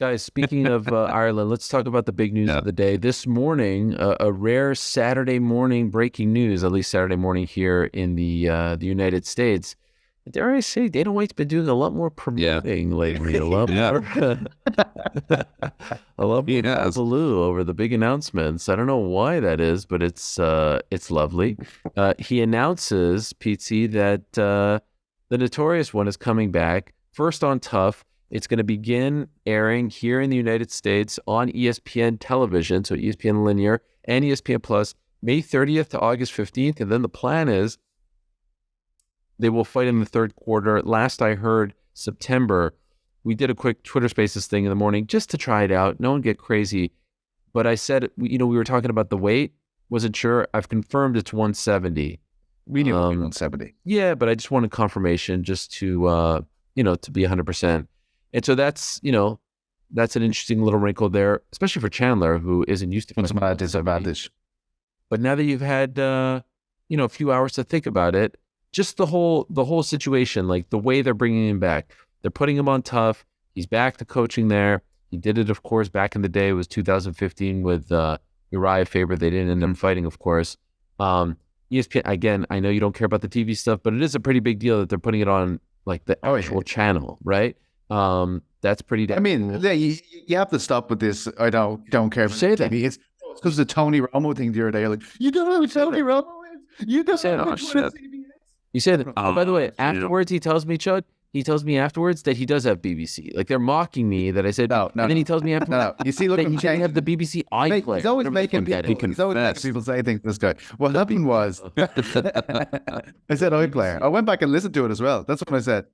Guys, speaking of Ireland, let's talk about the big news Yeah. of the day. This morning, a rare Saturday morning breaking news, at least Saturday morning here in the United States. Dare I say, Dana White's been doing a lot more Yeah. promoting lately, a lot Yeah. more, a lot He more has. hullabaloo over the big announcements. I don't know why that is, but it's lovely. He announces, Pete, that the Notorious One is coming back first on Tough. It's going to begin airing here in the United States on ESPN television, so ESPN Linear and ESPN Plus, May 30th to August 15th. And then the plan is they will fight in the third quarter. Last I heard, September. We did a quick Twitter Spaces thing in the morning just to try it out. No one get crazy. But I said, we were talking about the weight. Wasn't sure. I've confirmed it's 170. We knew it was 170. Yeah, but I just wanted confirmation just to, to be 100%. And so that's an interesting little wrinkle there, especially for Chandler, who isn't used to What's my disadvantage? But now that you've had, a few hours to think about it, just the whole situation, like the way they're bringing him back, they're putting him on Tough. He's back to coaching there. He did it, of course, back in the day. It was 2015 with Uriah Faber. They didn't end up fighting, of course. ESPN, again, I know you don't care about the TV stuff, but it is a pretty big deal that they're putting it on like the actual channel, right? That's pretty. I mean, yeah, you have to stop with this. I don't care. Say that. It's because the Tony Romo thing the other day. Like, you don't know who Tony Romo is. You don't Say know that. who Shit. You say that. Oh, by the way, yeah. afterwards, he tells me, Chuck, afterwards that he does have BBC. Like they're mocking me that I said No. and then he tells me afterwards No. You see, look, that he didn't have the BBC iPlayer. He's always making Forget people. it. He's always making people say things. This guy. What happened was, I said iPlayer. I went back and listened to it as well. That's what I said.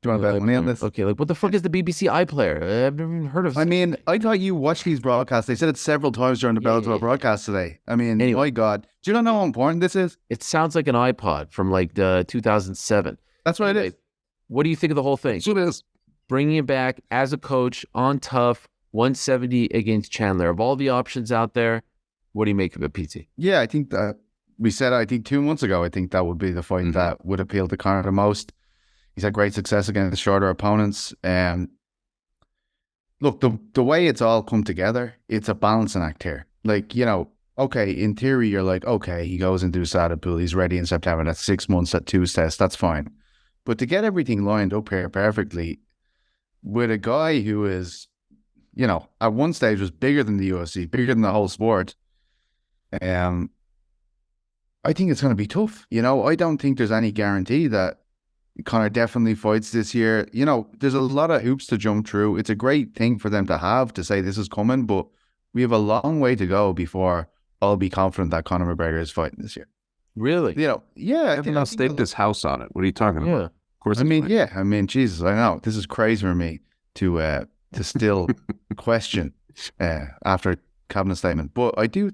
Do you want to bet money on this? Okay, like what the fuck is the BBC iPlayer? I've never even heard of. I mean, I thought you watched these broadcasts. They said it several times during the Bellator broadcast today. I mean, Anyway. my God. Do you not know how important this is? It sounds like an iPod from like 2007. That's what it is. What do you think of the whole thing? That's what it is. Bringing it back as a coach on Tough, 170 against Chandler. Of all the options out there, what do you make of it, PT? Yeah, I think that we said, I think 2 months ago, I think that would be the fight that would appeal to Conor the most. He's had great success against shorter opponents. Look, the way it's all come together, it's a balancing act here. Like, okay, in theory, you're like, okay, he goes into Usada pool, he's ready in September. That's 6 months at 2's test. That's fine. But to get everything lined up here perfectly with a guy who is, at one stage was bigger than the UFC, bigger than the whole sport, I think it's going to be tough. I don't think there's any guarantee that Conor definitely fights this year. There's a lot of hoops to jump through. It's a great thing for them to have to say this is coming, but we have a long way to go before I'll be confident that Conor McGregor is fighting this year. Really? Yeah. I have not staked his house on it. What are you talking about? Yeah. Of course. I mean, Jesus, I know this is crazy for me to still question after cabinet statement, but I do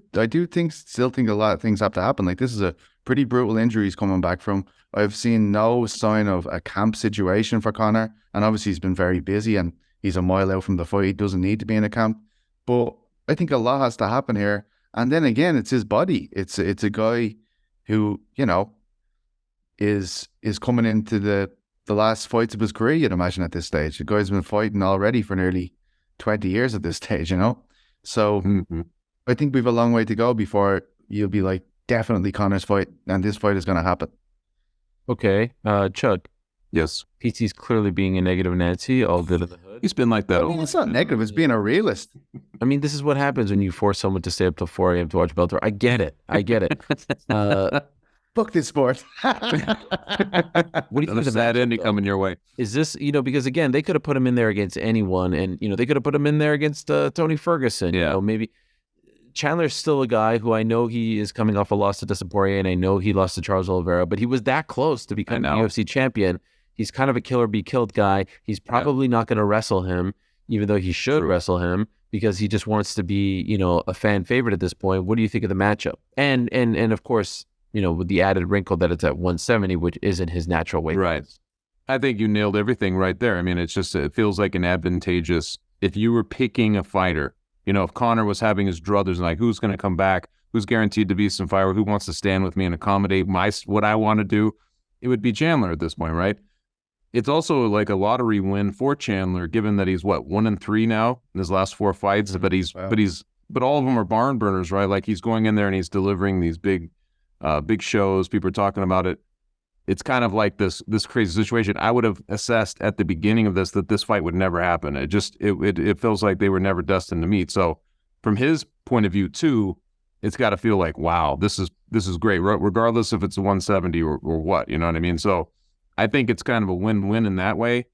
still think a lot of things have to happen. Like, this is a pretty brutal injury he's coming back from. I've seen no sign of a camp situation for Conor, and obviously he's been very busy and he's a mile out from the fight. He doesn't need to be in a camp, but I think a lot has to happen here. And then again, it's his body. It's a guy who is coming into the last fights of his career, you'd imagine, at this stage. The guy's been fighting already for nearly 20 years at this stage, So I think we have a long way to go before you'll be like, definitely Conor's fight, and this fight is going to happen. Okay. Chuck, Yes. PT's clearly being a negative Nancy, all good in the hood. He's been like that. It's not negative. It's being a realist. I mean, this is what happens when you force someone to stay up till 4 a.m. to watch Bellator. I get it. Fuck this sport. What do you think of the Sad matchup, ending though? coming your way. Is this, because again, they could have put him in there against anyone, and they could have put him in there against Tony Ferguson. Yeah. Maybe Chandler's still a guy who I know he is coming off a loss to Dustin Poirier, and I know he lost to Charles Oliveira, but he was that close to becoming a UFC champion. He's kind of a kill or be killed guy. He's probably not going to wrestle him, even though he should wrestle him, because he just wants to be, a fan favorite at this point. What do you think of the matchup? And of course, with the added wrinkle that it's at 170, which isn't his natural weight. Right. I think you nailed everything right there. I mean, it feels like an advantageous, if you were picking a fighter, if Conor was having his druthers and like, who's going to come back, who's guaranteed to be some fire, who wants to stand with me and accommodate what I want to do, it would be Chandler at this point, right? it's also like a lottery win for Chandler, given that he's 1-3 now in his last 4 fights. But but all of them are barn burners, right? Like he's going in there and he's delivering these big shows. People are talking about it. It's kind of like this crazy situation. I would have assessed at the beginning of this that this fight would never happen. It feels like they were never destined to meet. So from his point of view too, it's got to feel like, wow, this is great, regardless if it's a 170 or what, you know what I mean? So I think it's kind of a win-win in that way.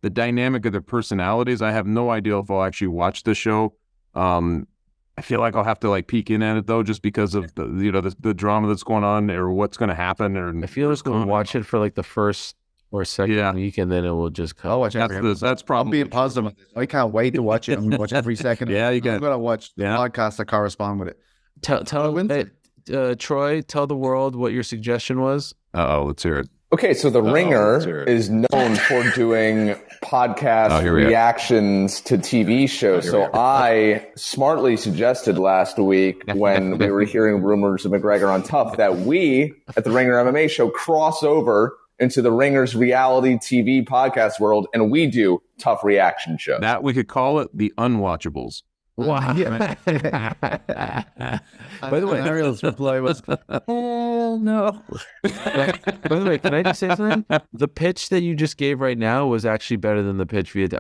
The dynamic of their personalities, I have no idea if I'll actually watch this show. I feel like I'll have to like peek in at it though, just because of the drama that's going on or what's going to happen. Or I feel like we'll watch it for like the first or second week, and then it will just come. I'll watch that's probably being positive on this. I can't wait to watch it. I'm going to watch every second. Yeah, you got. I'm going to watch the podcasts that correspond with it. Troy, tell the world what your suggestion was. Let's hear it. Okay, so The Ringer is known for doing podcast reactions to TV shows. So I smartly suggested last week when we were hearing rumors of McGregor on Tough that we at The Ringer MMA show cross over into The Ringer's reality TV podcast world, and we do tough reaction shows. That we could call it the Unwatchables. Wow. By the way, Ariel's reply was, "Oh no." By the way, can I just say something? The pitch that you just gave right now was actually better than the pitch we had.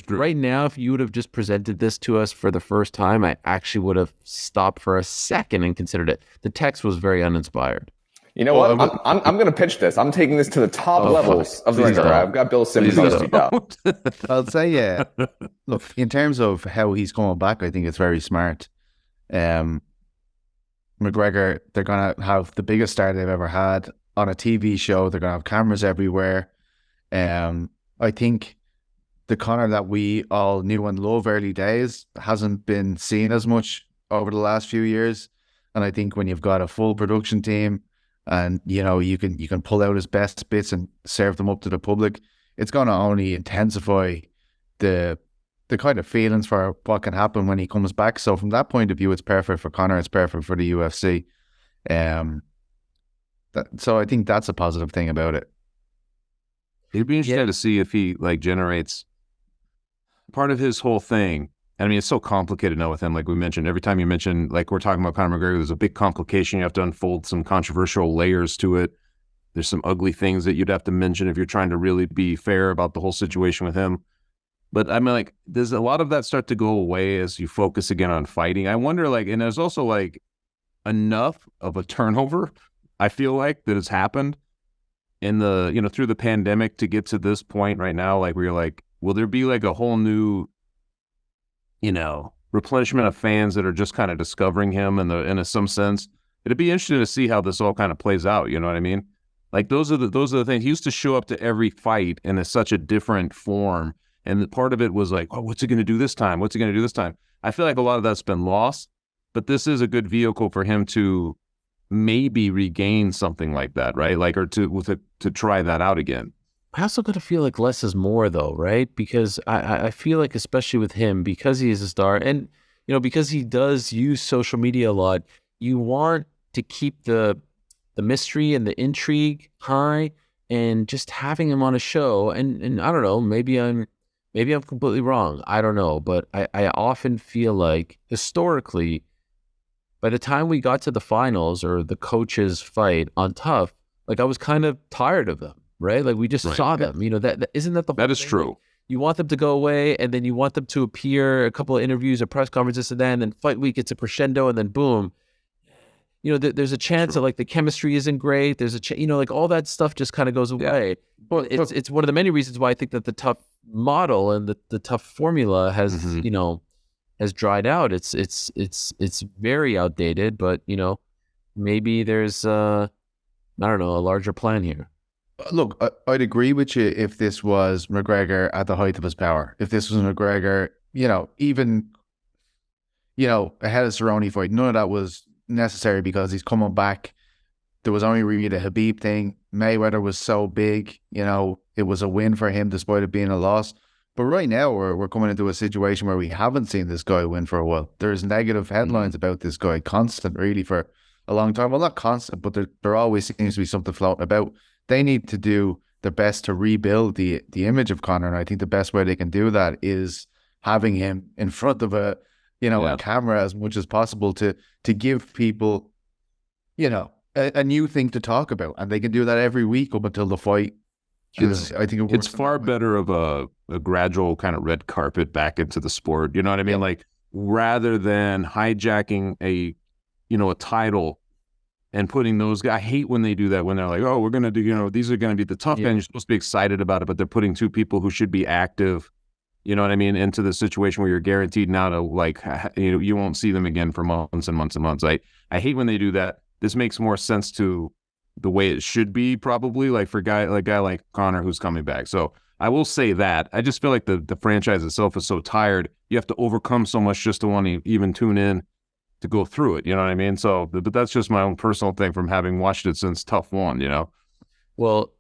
Right now, if you would have just presented this to us for the first time, I actually would have stopped for a second and considered it. The text was very uninspired. You know what? I'm going to pitch this. I'm taking this to the top levels of the Ringer. I've got Bill Simmons on speed up. I'll say, look, in terms of how he's coming back, I think it's very smart. McGregor, they're going to have the biggest start they've ever had on a TV show. They're going to have cameras everywhere. I think the Conor that we all knew and love early days hasn't been seen as much over the last few years. And I think when you've got a full production team, and you can pull out his best bits and serve them up to the public, it's going to only intensify the kind of feelings for what can happen when he comes back. So from that point of view, it's perfect for Conor. It's perfect for the UFC. So I think that's a positive thing about it. It'd be interesting to see if he like generates part of his whole thing. I mean, it's so complicated now with him. Like we mentioned, every time you mention, like we're talking about Conor McGregor, there's a big complication. You have to unfold some controversial layers to it. There's some ugly things that you'd have to mention if you're trying to really be fair about the whole situation with him. But I mean, like, does a lot of that start to go away as you focus again on fighting? I wonder, like, and there's also like enough of a turnover, I feel like, that has happened in the, through the pandemic to get to this point right now, like where you're like, will there be like a whole new replenishment of fans that are just kind of discovering him in some sense? It'd be interesting to see how this all kind of plays out. You know what I mean? Like those are the things. He used to show up to every fight in such a different form. And part of it was like, oh, what's he going to do this time? What's he going to do this time? I feel like a lot of that's been lost, but this is a good vehicle for him to maybe regain something like that, right? Like, or to try that out again. I also got to feel like less is more, though, right? Because I feel like, especially with him, because he is a star, and because he does use social media a lot, you want to keep the mystery and the intrigue high, and just having him on a show. And I don't know, maybe I'm completely wrong. I don't know, but I often feel like historically, by the time we got to the finals or the coaches fight on Tough, like I was kind of tired of them. Right? Like we just saw them, that isn't that the whole That is thing? true. Like, you want them to go away, and then you want them to appear a couple of interviews or press conferences, and then fight week, it's a crescendo, and then boom. There's a chance that like the chemistry isn't great. There's like all that stuff just kind of goes away. Yeah. Well, it's one of the many reasons why I think that the Tough model and the Tough formula has, has dried out. It's very outdated, but maybe there's I don't know, a larger plan here. Look, I'd agree with you if this was McGregor at the height of his power. If this was McGregor, even, ahead of Cerrone fight, none of that was necessary because he's coming back. There was only really the Khabib thing. Mayweather was so big, it was a win for him despite it being a loss. But right now we're coming into a situation where we haven't seen this guy win for a while. There's negative headlines about this guy, constant really for a long time. Well, not constant, but there always seems to be something floating about. They need to do their best to rebuild the image of Conor. And I think the best way they can do that is having him in front of a camera as much as possible to give people, a new thing to talk about. And they can do that every week up until the fight. I think it's far better of a gradual kind of red carpet back into the sport. You know what I mean? Like, rather than hijacking a title and putting those guys. I hate when they do that, when they're like, oh, we're going to do, these are going to be the tough guys. You're supposed to be excited about it, but they're putting two people who should be active, you know what I mean, into the situation where you're guaranteed now to, like, you won't see them again for months and months and months. I hate when they do that. This makes more sense to the way it should be, probably, like for a guy like Conor who's coming back. So I will say that. I just feel like the franchise itself is so tired. You have to overcome so much just to want to even tune in to go through it, you know what I mean? So, but that's just my own personal thing from having watched it since Tough 1, Well,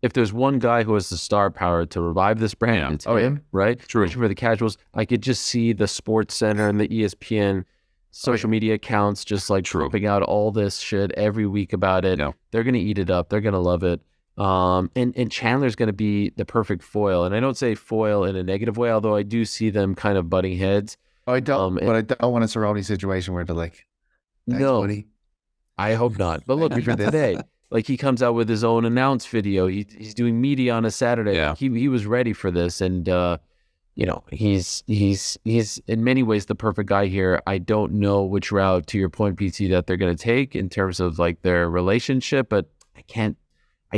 if there's one guy who has the star power to revive this brand, it's him, right? True. For the casuals, I could just see the Sports Center and the ESPN social media accounts just like pumping out all this shit every week about it. Yeah. They're going to eat it up. They're going to love it. And Chandler's going to be the perfect foil. And I don't say foil in a negative way, although I do see them kind of butting heads. I don't, but I don't want a Cerrone situation where they're like, no, buddy. I hope not. But look, today, like, he comes out with his own announce video. He's doing media on a Saturday. Yeah. He was ready for this, and he's in many ways the perfect guy here. I don't know which route, to your point, PT, that they're going to take in terms of like their relationship, but I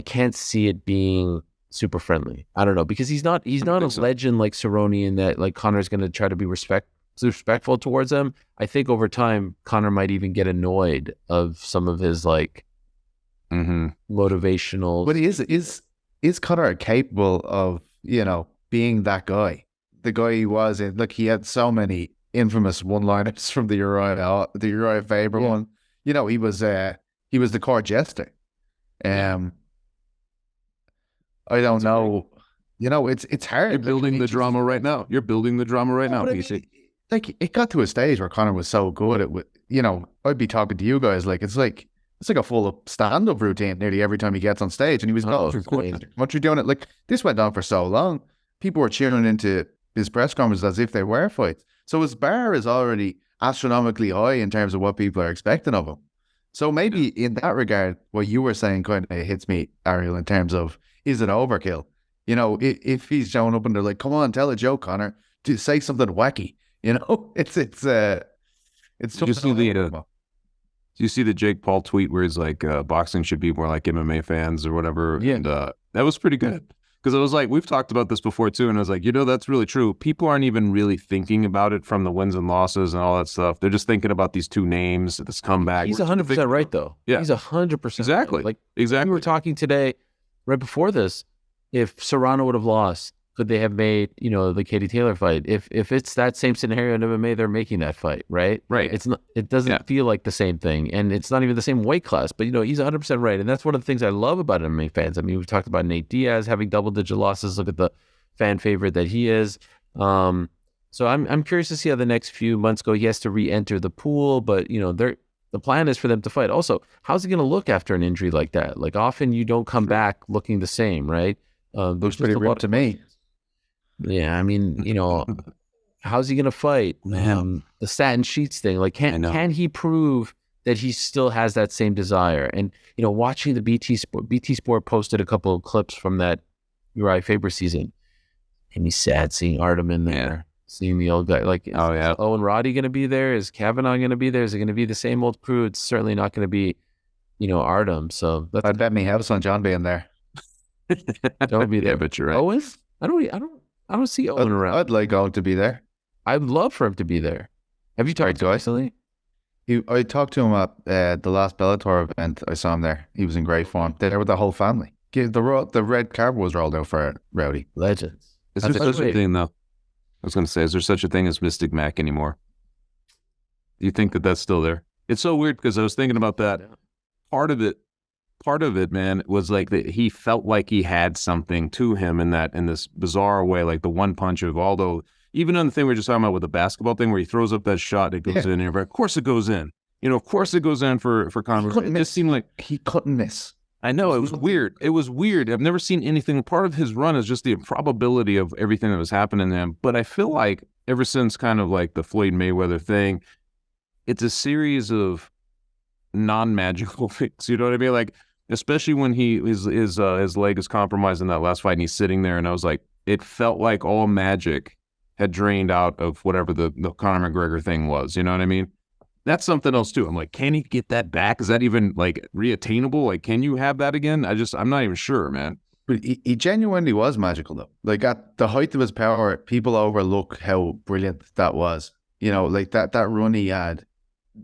can't see it being super friendly. I don't know, because he's not a legend like Cerrone in that, like, Conor's going to try to be respectful towards him. I think over time Conor might even get annoyed of some of his like motivational. But is Conor capable of being that guy? The guy he was in. Look, he had so many infamous one-liners from the Uriah Faber one. He was the court jester. I don't know. It's hard. You're building the drama right now. PC. Like, it got to a stage where Conor was so good at, I'd be talking to you guys like it's like a full stand-up routine nearly every time he gets on stage, and he was what you're doing it. Like, this went on for so long. People were cheering into his press conferences as if they were fights. So his bar is already astronomically high in terms of what people are expecting of him. So maybe in that regard, what you were saying kind of hits me, Ariel, in terms of, is it overkill? If he's showing up and they're like, come on, tell a joke, Conor, to say something wacky. It's Do you see the Jake Paul tweet where he's like, boxing should be more like MMA fans or whatever? Yeah. And that was pretty good. Because I was like, we've talked about this before too, and I was like, that's really true. People aren't even really thinking about it from the wins and losses and all that stuff. They're just thinking about these two names, this comeback. He's 100% right, though. Yeah. He's 100% exactly. Right. Like, exactly. We were talking today, right before this, if Serrano would have lost, could they have made, the Katie Taylor fight? If it's that same scenario in MMA, they're making that fight, right? Right. It's not. It doesn't feel like the same thing, and it's not even the same weight class. But he's 100% right, and that's one of the things I love about MMA fans. I mean, we've talked about Nate Diaz having double-digit losses. Look at the fan favorite that he is. So I'm curious to see how the next few months go. He has to re-enter the pool, but the plan is for them to fight. Also, how's he going to look after an injury like that? Like, often you don't come back looking the same, right? Looks pretty real to me. Yeah, I mean, how's he gonna fight? The satin sheets thing, like, can he prove that he still has that same desire? And watching the BT Sport posted a couple of clips from that Uriah Faber season, and he's sad seeing Artem in there, seeing the old guy. Like, is Owen Roddy gonna be there? Is Kavanaugh gonna be there? Is it gonna be the same old crew? It's certainly not gonna be, Artem. So I'd bet me house on John being there. Don't be there. Yeah, but you're right. Owen? I don't see Owen around. I'd like Owen to be there. I'd love for him to be there. Have you talked to him recently? I talked to him at the last Bellator event. I saw him there. He was in great form. There with the whole family. The red carpet was rolled out for Rowdy. Legends. Is there such a thing, though? I was going to say, is there such a thing as Mystic Mac anymore? Do you think that that's still there? It's so weird because I was thinking about that. Part of it, man, was like that he felt like he had something to him in this bizarre way, like the one punch of Aldo. Even on the thing we were just talking about with the basketball thing, where he throws up that shot, it goes in, and of course it goes in. Of course it goes in for Conor. It just seemed like he couldn't miss. I know, it was weird. It was weird. I've never seen anything. Part of his run is just the improbability of everything that was happening to him. But I feel like ever since kind of like the Floyd Mayweather thing, it's a series of non-magical things. You know what I mean? Like, especially when his leg is compromised in that last fight and he's sitting there, and I was like, it felt like all magic had drained out of whatever the Conor McGregor thing was. You know what I mean? That's something else too. I'm like, can he get that back? Is that even like reattainable? Like, can you have that again? I'm not even sure, man. But he genuinely was magical though. Like at the height of his power, people overlook how brilliant that was. You know, like that run he had,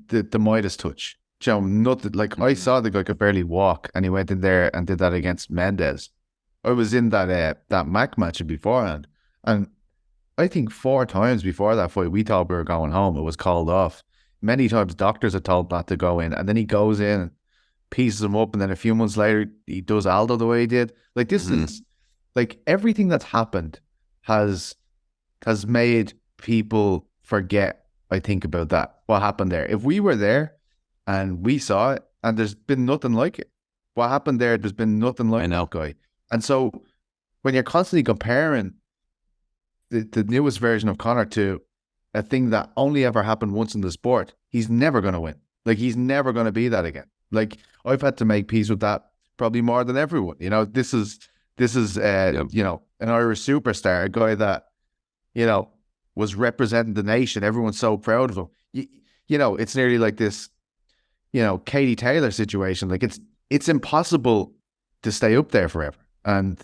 the Midas touch. You know, nothing. Like I saw the guy could barely walk, and he went in there and did that against Mendes. I was in that Mac match beforehand, and I think 4 times before that fight, we thought we were going home. It was called off. Many times doctors are told not to go in, and then he goes in and pieces him up, and then a few months later he does Aldo the way he did. Like this is like everything that's happened has made people forget, I think, about that, what happened there. If we were there and we saw it and there's been nothing like it, what happened there's been nothing like that guy. And so when you're constantly comparing the newest version of Conor to a thing that only ever happened once in the sport, he's never going to win. Like, he's never going to be that again. Like, I've had to make peace with that probably more than everyone. You know, this is you know, an Irish superstar, a guy that, you know, was representing the nation. Everyone's so proud of him. You know, it's nearly like this, you know, Katie Taylor situation. Like, it's impossible to stay up there forever. And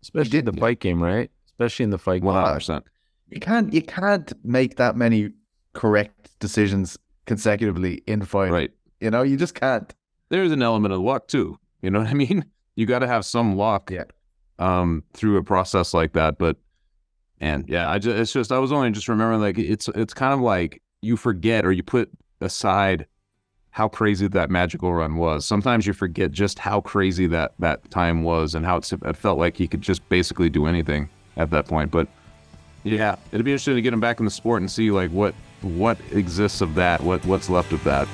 especially in the fight game, right? Especially in the fight game. 100%. You can't make that many correct decisions consecutively in the fight. Right. You know, you just can't. There's an element of luck too. You know what I mean? You got to have some luck through a process like that. But, and yeah, I was only just remembering, like, it's kind of like you forget, or you put aside how crazy that magical run was. Sometimes you forget just how crazy that time was, and how it felt like he could just basically do anything at that point. But yeah, it'd be interesting to get him back in the sport and see like what exists of that, what's left of that.